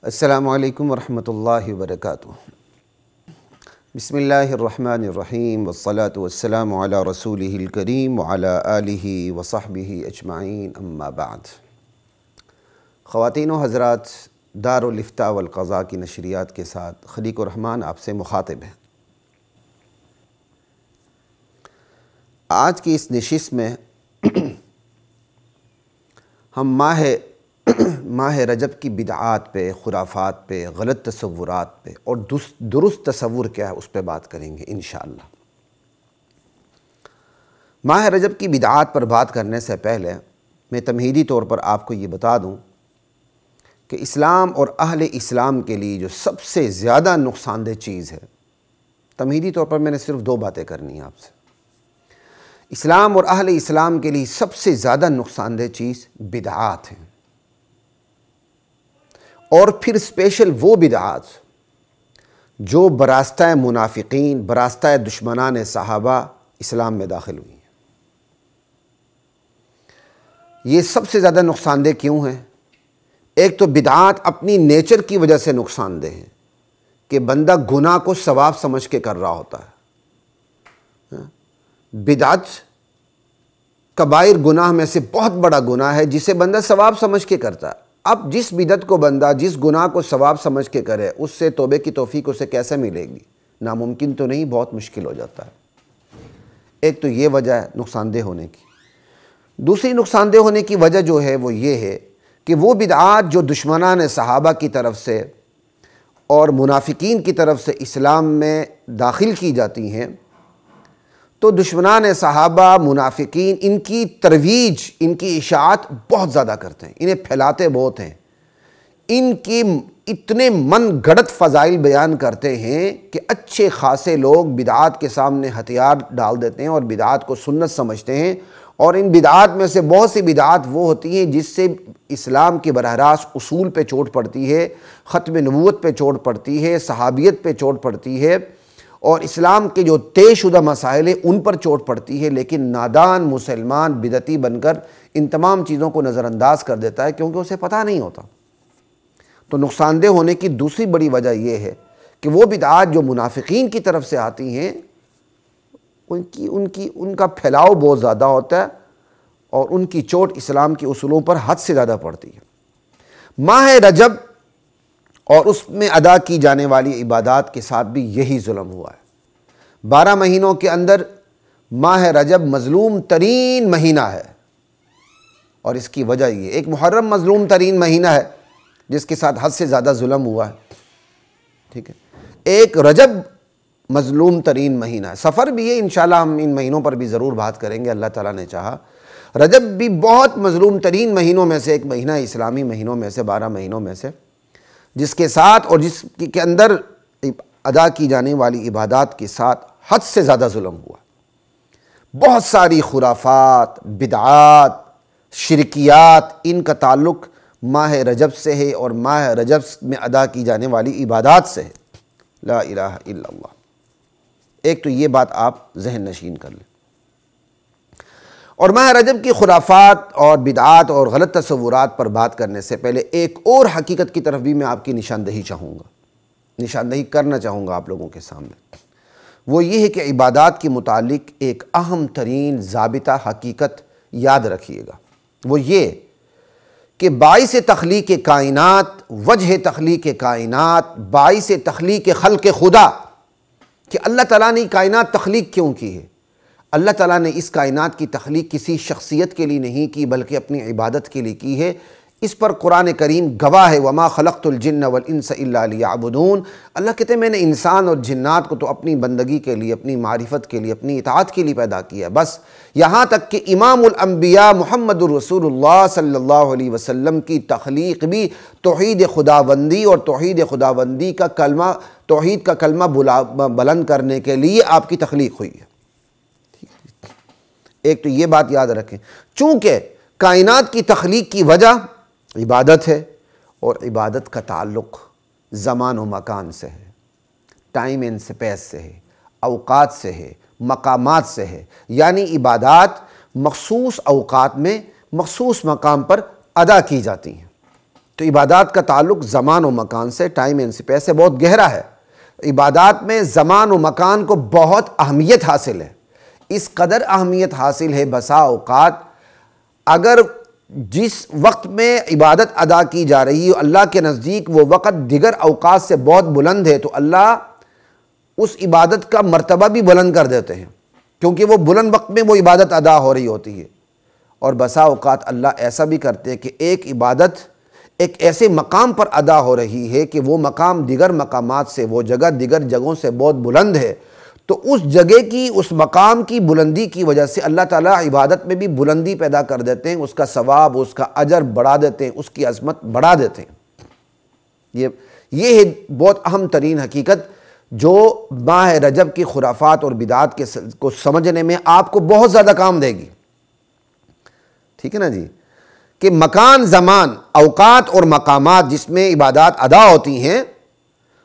السلام علیکم ورحمۃ اللہ وبرکاتہ۔ بسم اللہ الرحمن الرحیم والصلاة والسلام علی رسولہ الکریم وعلی آلہ وصحبہ اجمعین، اما بعد۔ خواتین و حضرات، دارالافتاء والقضاء کی نشریات کے ساتھ خلیق الرحمن آپ سے مخاطب ہے۔ آج کی اس نشست میں ہم ماہ رجب کی بدعات پہ، خرافات پہ، غلط تصورات پہ اور درست تصور کیا ہے اس پہ بات کریں گے انشاءاللہ۔ ماہ رجب کی بدعات پر بات کرنے سے پہلے میں تمہیدی طور پر آپ کو یہ بتا دوں کہ اسلام اور اہل اسلام کے لیے جو سب سے زیادہ نقصان دہ چیز ہے، تمہیدی طور پر میں نے صرف دو باتیں کرنی ہیں آپ سے۔ اسلام اور اہل اسلام کے لیے سب سے زیادہ نقصان دہ چیز بدعات ہیں، اور پھر اسپیشل وہ بدعات جو براستہ منافقین، براستہ دشمنان صحابہ اسلام میں داخل ہوئی ہیں۔ یہ سب سے زیادہ نقصان دہ کیوں ہیں؟ ایک تو بدعات اپنی نیچر کی وجہ سے نقصان دہ ہیں کہ بندہ گناہ کو ثواب سمجھ کے کر رہا ہوتا ہے۔ بدعت کبائر گناہ میں سے بہت بڑا گناہ ہے جسے بندہ ثواب سمجھ کے کرتا ہے۔ اب جس بدعت کو بندہ جس گناہ کو ثواب سمجھ کے کرے، اس سے توبے کی توفیق اسے کیسے ملے گی؟ ناممکن تو نہیں، بہت مشکل ہو جاتا ہے۔ ایک تو یہ وجہ ہے نقصان دہ ہونے کی۔ دوسری نقصان دہ ہونے کی وجہ جو ہے وہ یہ ہے کہ وہ بدعات جو دشمنان صحابہ کی طرف سے اور منافقین کی طرف سے اسلام میں داخل کی جاتی ہیں، تو دشمنان صحابہ، منافقین ان کی ترویج، ان کی اشاعت بہت زیادہ کرتے ہیں، انہیں پھیلاتے بہت ہیں، ان کی اتنے من گھڑت فضائل بیان کرتے ہیں کہ اچھے خاصے لوگ بدعات کے سامنے ہتھیار ڈال دیتے ہیں اور بدعات کو سنت سمجھتے ہیں، اور ان بدعات میں سے بہت سی بدعات وہ ہوتی ہیں جس سے اسلام کے براہ راست اصول پہ چوٹ پڑتی ہے، ختم نبوت پہ چوٹ پڑتی ہے، صحابیت پہ چوٹ پڑتی ہے، اور اسلام کے جو طے شدہ مسائل ہیں ان پر چوٹ پڑتی ہے، لیکن نادان مسلمان بدعتی بن کر ان تمام چیزوں کو نظر انداز کر دیتا ہے کیونکہ اسے پتہ نہیں ہوتا۔ تو نقصان دہ ہونے کی دوسری بڑی وجہ یہ ہے کہ وہ بدعات جو منافقین کی طرف سے آتی ہیں ان کا پھیلاؤ بہت زیادہ ہوتا ہے اور ان کی چوٹ اسلام کے اصولوں پر حد سے زیادہ پڑتی ہے۔ ماہ رجب اور اس میں ادا کی جانے والی عبادات کے ساتھ بھی یہی ظلم ہوا ہے۔ 12 مہینوں کے اندر ماہ رجب مظلوم ترین مہینہ ہے، اور اس کی وجہ یہ ایک محرم مظلوم ترین مہینہ ہے جس کے ساتھ حد سے زیادہ ظلم ہوا ہے، ٹھیک ہے، ایک رجب مظلوم ترین مہینہ ہے، سفر بھی ہے، انشاءاللہ ہم ان مہینوں پر بھی ضرور بات کریں گے اللہ تعالیٰ نے چاہا۔ رجب بھی بہت مظلوم ترین مہینوں میں سے ایک مہینہ ہے، اسلامی مہینوں میں سے 12 مہینوں میں سے، جس کے ساتھ اور جس کے اندر ادا کی جانے والی عبادات کے ساتھ حد سے زیادہ ظلم ہوا۔ بہت ساری خرافات، بدعات، شرکیات، ان کا تعلق ماہ رجب سے ہے اور ماہ رجب میں ادا کی جانے والی عبادات سے ہے۔ لا الہ الا اللہ۔ ایک تو یہ بات آپ ذہن نشین کر لیں۔ اور ماہ رجب کی خرافات اور بدعات اور غلط تصورات پر بات کرنے سے پہلے ایک اور حقیقت کی طرف بھی میں آپ کی نشاندہی کرنا چاہوں گا آپ لوگوں کے سامنے۔ وہ یہ ہے کہ عبادات کے متعلق ایک اہم ترین ضابطہ حقیقت یاد رکھیے گا، وہ یہ کہ باعث تخلیق کائنات، وجہ تخلیق کائنات، باعث تخلیق خلق خدا، کہ اللہ تعالیٰ نے کائنات تخلیق کیوں کی ہے؟ اللہ تعالیٰ نے اس کائنات کی تخلیق کسی شخصیت کے لیے نہیں کی بلکہ اپنی عبادت کے لیے کی ہے۔ اس پر قرآن کریم گواہ ہے، وَمَا خَلَقْتُ الْجِنَّ وَالْإِنسَ إِلَّا لِيَعْبُدُونَ۔ اللہ کہتے ہیں میں نے انسان اور جنات کو تو اپنی بندگی کے لیے، اپنی معرفت کے لیے، اپنی اطاعت کے لیے پیدا کیا، بس یہاں تک کہ امام الانبیاء محمد الرسول اللہ صلی اللہ علیہ وسلم کی تخلیق بھی توحید خداوندی اور توحید خداوندی کا کلمہ، توحید کا کلمہ بلند کرنے کے لیے آپ کی تخلیق ہوئی ہے۔ ایک تو یہ بات یاد رکھیں، چونکہ کائنات کی تخلیق کی وجہ عبادت ہے، اور عبادت کا تعلق زمان و مکان سے ہے، ٹائم اینڈ سپیس سے ہے، اوقات سے ہے، مقامات سے ہے، یعنی عبادات مخصوص اوقات میں مخصوص مقام پر ادا کی جاتی ہیں۔ تو عبادات کا تعلق زمان و مکان سے، ٹائم اینڈ اسپیس سے بہت گہرا ہے۔ عبادات میں زمان و مکان کو بہت اہمیت حاصل ہے، اس قدر اہمیت حاصل ہے بسا اوقات اگر جس وقت میں عبادت ادا کی جا رہی ہے اللہ کے نزدیک وہ وقت دیگر اوقات سے بہت بلند ہے، تو اللہ اس عبادت کا مرتبہ بھی بلند کر دیتے ہیں، کیونکہ وہ بلند وقت میں وہ عبادت ادا ہو رہی ہوتی ہے۔ اور بسا اوقات اللہ ایسا بھی کرتے ہیں کہ ایک عبادت ایک ایسے مقام پر ادا ہو رہی ہے کہ وہ مقام دیگر مقامات سے، وہ جگہ دیگر جگہوں سے بہت بلند ہے، تو اس جگہ کی، اس مقام کی بلندی کی وجہ سے اللہ تعالیٰ عبادت میں بھی بلندی پیدا کر دیتے ہیں، اس کا ثواب، اس کا اجر بڑھا دیتے ہیں، اس کی عظمت بڑھا دیتے ہیں۔ یہ ہے بہت اہم ترین حقیقت جو ماہ رجب کی خرافات اور بدعات کو سمجھنے میں آپ کو بہت زیادہ کام دے گی، ٹھیک ہے نا جی، کہ مکان، زمان، اوقات اور مقامات جس میں عبادات ادا ہوتی ہیں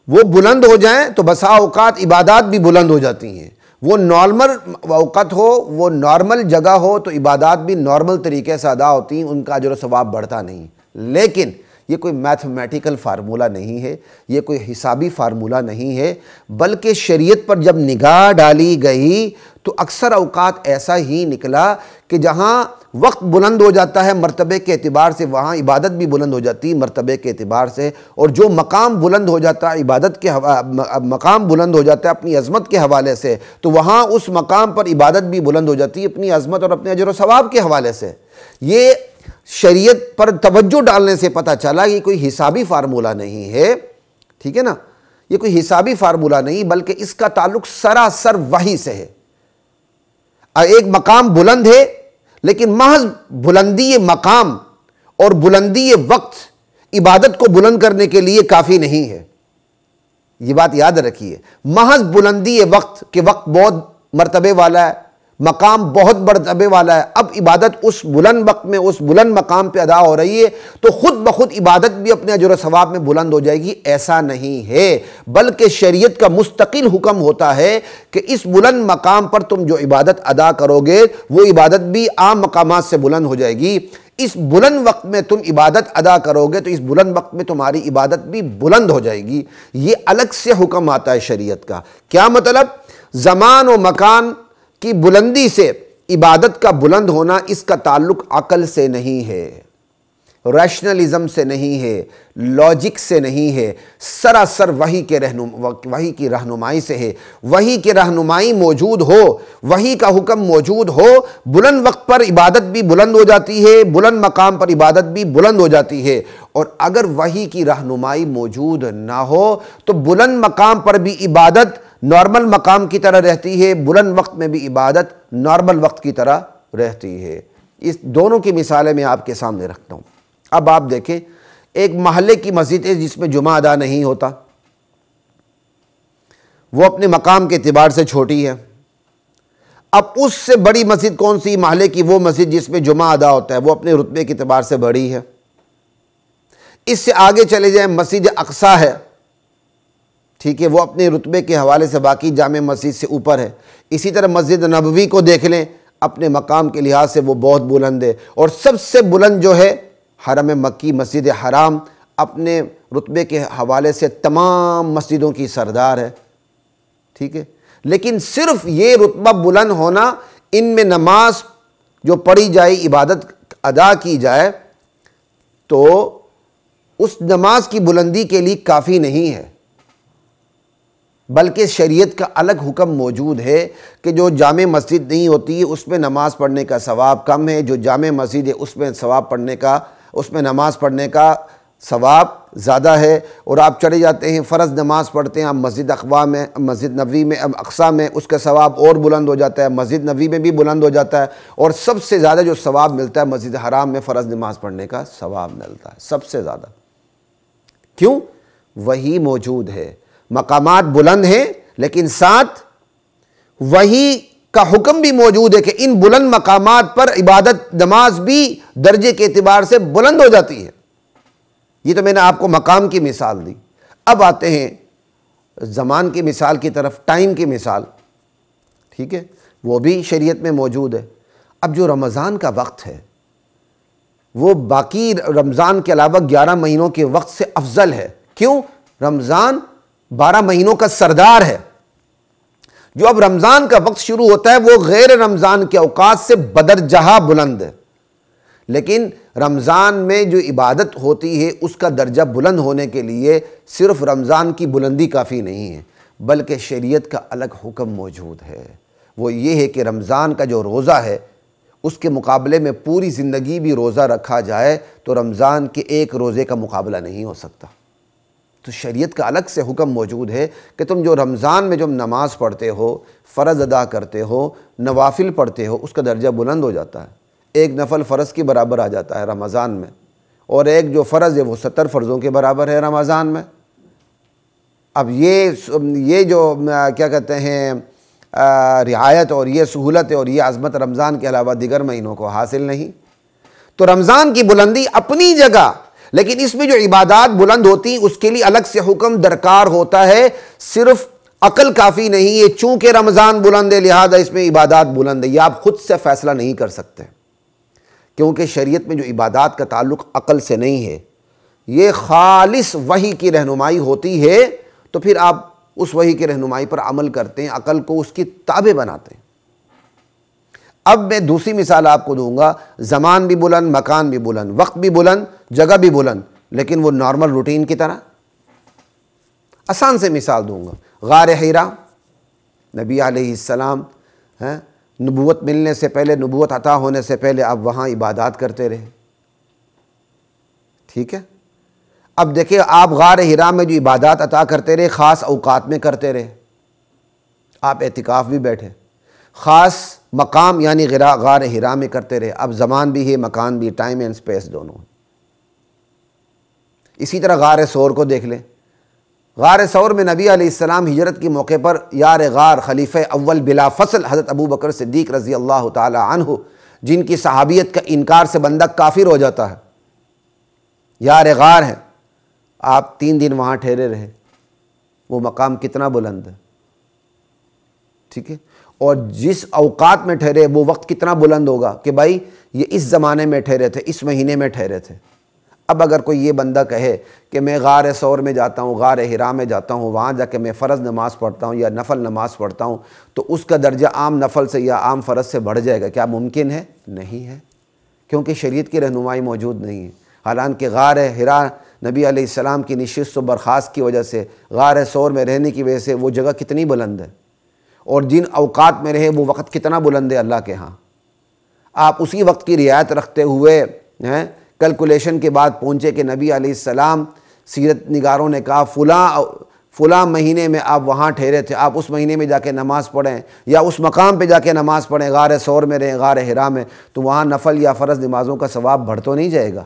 وہ بلند ہو جائیں تو بسا اوقات عبادات بھی بلند ہو جاتی ہیں۔ وہ نارمل وقت ہو، وہ نارمل جگہ ہو تو عبادات بھی نارمل طریقے سے ادا ہوتی ہیں، ان کا اجر و ثواب بڑھتا نہیں۔ لیکن یہ کوئی میتھمیٹیکل فارمولہ نہیں ہے، یہ کوئی حسابی فارمولہ نہیں ہے، بلکہ شریعت پر جب نگاہ ڈالی گئی تو اکثر اوقات ایسا ہی نکلا کہ جہاں وقت بلند ہو جاتا ہے مرتبے کے اعتبار سے، وہاں عبادت بھی بلند ہو جاتی ہے مرتبے کے اعتبار سے، اور جو مقام بلند ہو جاتا ہے عبادت کے مقام بلند ہو جاتا ہے اپنی عظمت کے حوالے سے، تو وہاں اس مقام پر عبادت بھی بلند ہو جاتی ہے اپنی عظمت اور اپنے اجر و ثواب کے حوالے سے۔ یہ شریعت پر توجہ ڈالنے سے پتہ چلا یہ کوئی حسابی فارمولہ نہیں ہے، ٹھیک ہے نا، یہ کوئی حسابی فارمولہ نہیں بلکہ اس کا تعلق سراسر وحی سے ہے۔ ایک مقام بلند ہے لیکن محض بلندی مقام اور بلندی وقت عبادت کو بلند کرنے کے لیے کافی نہیں ہے، یہ بات یاد رکھیے۔ محض بلندی وقت کہ وقت بہت مرتبے والا ہے، مقام بہت مرتبے والا ہے، اب عبادت اس بلند وقت میں اس بلند مقام پہ ادا ہو رہی ہے تو خود بخود عبادت بھی اپنے اجر و ثواب میں بلند ہو جائے گی، ایسا نہیں ہے، بلکہ شریعت کا مستقل حکم ہوتا ہے کہ اس بلند مقام پر تم جو عبادت ادا کرو گے وہ عبادت بھی عام مقامات سے بلند ہو جائے گی۔ اس بلند وقت میں تم عبادت ادا کرو گے تو اس بلند وقت میں تمہاری عبادت بھی بلند ہو جائے گی۔ یہ الگ سے حکم آتا ہے شریعت کا۔ کیا مطلب؟ زمان و مکان کی بلندی سے عبادت کا بلند ہونا اس کا تعلق عقل سے نہیں ہے، ریشنلزم سے نہیں ہے، لاجک سے نہیں ہے، سراسر وحی کی رہنمائی سے ہے۔ وحی کی رہنمائی موجود ہو، وحی کا حکم موجود ہو، بلند وقت پر عبادت بھی بلند ہو جاتی ہے، بلند مقام پر عبادت بھی بلند ہو جاتی ہے۔ اور اگر وحی کی رہنمائی موجود نہ ہو تو بلند مقام پر بھی عبادت نارمل مقام کی طرح رہتی ہے، بلند وقت میں بھی عبادت نارمل وقت کی طرح رہتی ہے۔ اس دونوں کی مثالیں میں آپ کے سامنے رکھتا ہوں۔ اب آپ دیکھیں، ایک محلے کی مسجد ہے جس میں جمعہ ادا نہیں ہوتا، وہ اپنے مقام کے اعتبار سے چھوٹی ہے۔ اب اس سے بڑی مسجد کون سی؟ محلے کی وہ مسجد جس میں جمعہ ادا ہوتا ہے، وہ اپنے رتبے کے اعتبار سے بڑی ہے۔ اس سے آگے چلے جائیں، مسجد اقصیٰ ہے، ٹھیک ہے، وہ اپنے رتبے کے حوالے سے باقی جامع مسجد سے اوپر ہے۔ اسی طرح مسجد نبوی کو دیکھ لیں، اپنے مقام کے لحاظ سے وہ بہت بلند ہے، اور سب سے بلند جو ہے حرم مکی مسجد حرام اپنے رتبے کے حوالے سے تمام مسجدوں کی سردار ہے، ٹھیک ہے۔ لیکن صرف یہ رتبہ بلند ہونا، ان میں نماز جو پڑھی جائے، عبادت ادا کی جائے، تو اس نماز کی بلندی کے لیے کافی نہیں ہے، بلکہ شریعت کا الگ حکم موجود ہے کہ جو جامع مسجد نہیں ہوتی ہے اس میں نماز پڑھنے کا ثواب کم ہے، جو جامع مسجد ہے اس میں نماز پڑھنے کا ثواب زیادہ ہے۔ اور آپ چڑھے جاتے ہیں، فرض نماز پڑھتے ہیں آپ مسجد اقوا میں، مسجد نبوی میں، اقصیٰ میں، اس کا ثواب اور بلند ہو جاتا ہے، مسجد نبوی میں بھی بلند ہو جاتا ہے، اور سب سے زیادہ جو ثواب ملتا ہے مسجد حرام میں فرض نماز پڑھنے کا ثواب ملتا ہے، سب سے زیادہ۔ کیوں؟ وہی موجود ہے، مقامات بلند ہیں، لیکن ساتھ وہی کا حکم بھی موجود ہے کہ ان بلند مقامات پر عبادت نماز بھی درجے کے اعتبار سے بلند ہو جاتی ہے۔ یہ تو میں نے آپ کو مقام کی مثال دی۔ اب آتے ہیں زمان کی مثال کی طرف، ٹائم کی مثال، ٹھیک ہے، وہ بھی شریعت میں موجود ہے۔ اب جو رمضان کا وقت ہے، وہ باقی رمضان کے علاوہ 11 مہینوں کے وقت سے افضل ہے۔ کیوں؟ رمضان 12 مہینوں کا سردار ہے۔ جو اب رمضان کا وقت شروع ہوتا ہے وہ غیر رمضان کے اوقات سے بدرجہ بلند ہے، لیکن رمضان میں جو عبادت ہوتی ہے اس کا درجہ بلند ہونے کے لیے صرف رمضان کی بلندی کافی نہیں ہے، بلکہ شریعت کا الگ حکم موجود ہے۔ وہ یہ ہے کہ رمضان کا جو روزہ ہے اس کے مقابلے میں پوری زندگی بھی روزہ رکھا جائے تو رمضان کے ایک روزے کا مقابلہ نہیں ہو سکتا۔ تو شریعت کا الگ سے حکم موجود ہے کہ تم جو رمضان میں جو نماز پڑھتے ہو، فرض ادا کرتے ہو، نوافل پڑھتے ہو، اس کا درجہ بلند ہو جاتا ہے۔ ایک نفل فرض کے برابر آ جاتا ہے رمضان میں، اور ایک جو فرض ہے وہ 70 فرضوں کے برابر ہے رمضان میں۔ اب یہ جو کیا کہتے ہیں رعایت اور یہ سہولت اور یہ عظمت رمضان کے علاوہ دیگر مہینوں کو حاصل نہیں۔ تو رمضان کی بلندی اپنی جگہ، لیکن اس میں جو عبادات بلند ہوتی ہیں اس کے لیے الگ سے حکم درکار ہوتا ہے۔ صرف عقل کافی نہیں ہے، چونکہ رمضان بلند ہے لہذا اس میں عبادات بلند ہے، یہ آپ خود سے فیصلہ نہیں کر سکتے، کیونکہ شریعت میں جو عبادات کا تعلق عقل سے نہیں ہے، یہ خالص وحی کی رہنمائی ہوتی ہے، تو پھر آپ اس وحی کی رہنمائی پر عمل کرتے ہیں، عقل کو اس کی تابع بناتے ہیں۔ اب میں دوسری مثال آپ کو دوں گا، زمان بھی بلند، مکان بھی بلند، وقت بھی بلند، جگہ بھی بلند، لیکن وہ نارمل روٹین کی طرح۔ آسان سے مثال دوں گا، غار حرا، نبی علیہ السلام نبوت ملنے سے پہلے، نبوت عطا ہونے سے پہلے آپ وہاں عبادات کرتے رہے، ٹھیک ہے؟ اب دیکھیں آپ غار حرا میں جو عبادات عطا کرتے رہے خاص اوقات میں کرتے رہے، آپ اعتکاف بھی بیٹھے، خاص مقام یعنی غار حرا میں کرتے رہے، اب زمان بھی ہے مکان بھی، ٹائم اینڈ سپیس دونوں۔ اسی طرح غار ثور کو دیکھ لیں، غار ثور میں نبی علیہ السلام ہجرت کے موقع پر یار غار خلیفہ اول بلا فصل حضرت ابو بکر صدیق رضی اللہ تعالی عنہ، جن کی صحابیت کا انکار سے بندہ کافر ہو جاتا ہے، یار غار ہے، آپ 3 دن وہاں ٹھہرے رہے، وہ مقام کتنا بلند ہے، ٹھیک ہے؟ اور جس اوقات میں ٹھہرے وہ وقت کتنا بلند ہوگا کہ بھائی یہ اس زمانے میں ٹھہرے تھے، اس مہینے میں ٹھہرے تھے۔ اب اگر کوئی یہ بندہ کہے کہ میں غار ثور میں جاتا ہوں، غار حرا میں جاتا ہوں، وہاں جا کے میں فرض نماز پڑھتا ہوں یا نفل نماز پڑھتا ہوں، تو اس کا درجہ عام نفل سے یا عام فرض سے بڑھ جائے گا، کیا ممکن ہے؟ نہیں ہے، کیونکہ شریعت کی رہنمائی موجود نہیں ہے۔ حالانکہ غار حرا نبی علیہ السلام کی نشست و برخاست کی وجہ سے، غار ثور میں رہنے کی وجہ سے وہ جگہ کتنی بلند ہے، اور جن اوقات میں رہے وہ وقت کتنا بلند ہے اللہ کے ہاں۔ آپ اسی وقت کی رعایت رکھتے ہوئے کیلکولیشن کے بعد پہنچے کہ نبی علیہ السلام، سیرت نگاروں نے کہا فلاں مہینے میں آپ وہاں ٹھہرے تھے، آپ اس مہینے میں جا کے نماز پڑھیں یا اس مقام پہ جا کے نماز پڑھیں، غار ثور میں رہیں، غار حرا میں، تو وہاں نفل یا فرض نمازوں کا ثواب بڑھ تو نہیں جائے گا،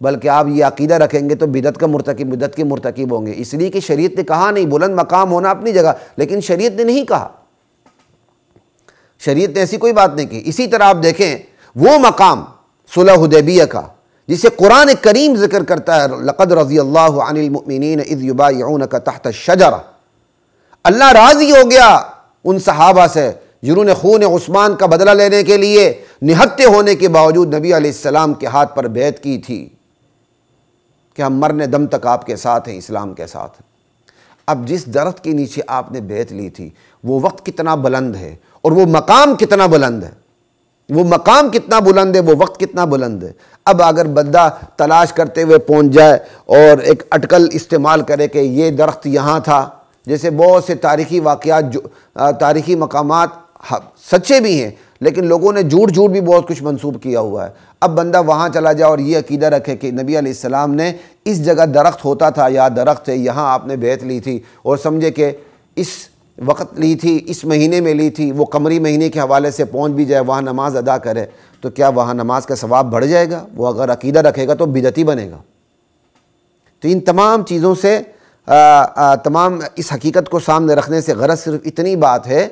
بلکہ آپ یہ عقیدہ رکھیں گے تو بدعت کے مرتکب ہوں گے۔ اس لیے کہ شریعت نے کہا نہیں، بلند مقام ہونا اپنی جگہ، لیکن شریعت نے نہیں کہا، شریعت نے ایسی کوئی بات نہیں کی۔ اسی طرح آپ دیکھیں وہ مقام صلح حدیبیہ کا جسے قرآن کریم ذکر کرتا ہے، لقد رضی اللہ عن المؤمنین اذ یبایعونک تحت الشجرہ، اللہ راضی ہو گیا ان صحابہ سے جنہوں نے خون عثمان کا بدلہ لینے کے لیے نہتے ہونے کے باوجود نبی علیہ السلام کے ہاتھ پر بیعت کی تھی کہ ہم مرنے دم تک آپ کے ساتھ ہیں، اسلام کے ساتھ ہیں۔ اب جس درخت کے نیچے آپ نے بیعت لی تھی وہ وقت کتنا بلند ہے، اور وہ مقام کتنا بلند ہے، وہ مقام کتنا بلند ہے، وہ وقت کتنا بلند ہے۔ اب اگر بندہ تلاش کرتے ہوئے پہنچ جائے اور ایک اٹکل استعمال کرے کہ یہ درخت یہاں تھا، جیسے بہت سے تاریخی واقعات، تاریخی مقامات سچے بھی ہیں، لیکن لوگوں نے جھوٹ بھی بہت کچھ منسوب کیا ہوا ہے۔ اب بندہ وہاں چلا جائے اور یہ عقیدہ رکھے کہ نبی علیہ السلام نے اس جگہ درخت ہوتا تھا یا درخت ہے، یہاں آپ نے بیعت لی تھی، اور سمجھے کہ اس وقت لی تھی، اس مہینے میں لی تھی، وہ قمری مہینے کے حوالے سے پہنچ بھی جائے، وہاں نماز ادا کرے، تو کیا وہاں نماز کا ثواب بڑھ جائے گا؟ وہ اگر عقیدہ رکھے گا تو بدعتی بنے گا۔ تو ان تمام چیزوں سے تمام اس حقیقت کو سامنے رکھنے سے غرض صرف اتنی بات ہے،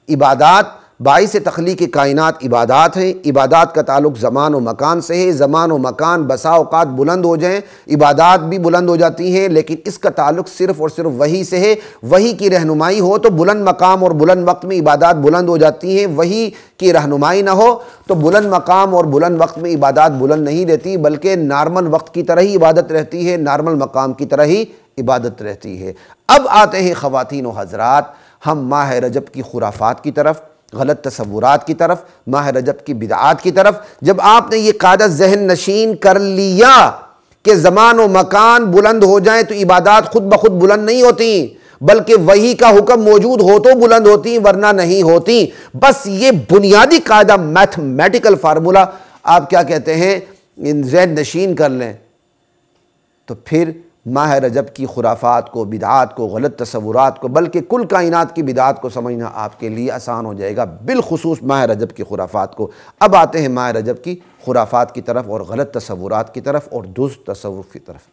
عبادات باعث تخلیق کائنات عبادات ہیں، عبادات کا تعلق زمان و مکان سے ہے، زمان و مکان بسا اوقات بلند ہو جائیں، عبادات بھی بلند ہو جاتی ہیں، لیکن اس کا تعلق صرف اور صرف وحی سے ہے۔ وحی کی رہنمائی ہو تو بلند مقام اور بلند وقت میں عبادات بلند ہو جاتی ہیں، وحی کی رہنمائی نہ ہو تو بلند مقام اور بلند وقت میں عبادات بلند نہیں رہتی، بلکہ نارمل وقت کی طرح ہی عبادت رہتی ہے، نارمل مقام کی طرح ہی عبادت رہتی ہے۔ اب آتے ہیں خواتین و حضرات ہم ماہ رجب کی خرافات کی طرف، غلط تصورات کی طرف، ماہ رجب کی بدعات کی طرف۔ جب آپ نے یہ قاعدہ ذہن نشین کر لیا کہ زمان و مکان بلند ہو جائیں تو عبادات خود بخود بلند نہیں ہوتی، بلکہ وحی کا حکم موجود ہو تو بلند ہوتی ورنہ نہیں ہوتی، بس یہ بنیادی قاعدہ میتھمیٹیکل فارمولا آپ کیا کہتے ہیں ذہن نشین کر لیں، تو پھر ماہ رجب کی خرافات کو، بدعات کو، غلط تصورات کو، بلکہ کل کائنات کی بدعات کو سمجھنا آپ کے لیے آسان ہو جائے گا، بالخصوص ماہ رجب کی خرافات کو۔ اب آتے ہیں ماہ رجب کی خرافات کی طرف اور غلط تصورات کی طرف اور درست تصوف کی طرف۔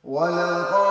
وَلَقَدْ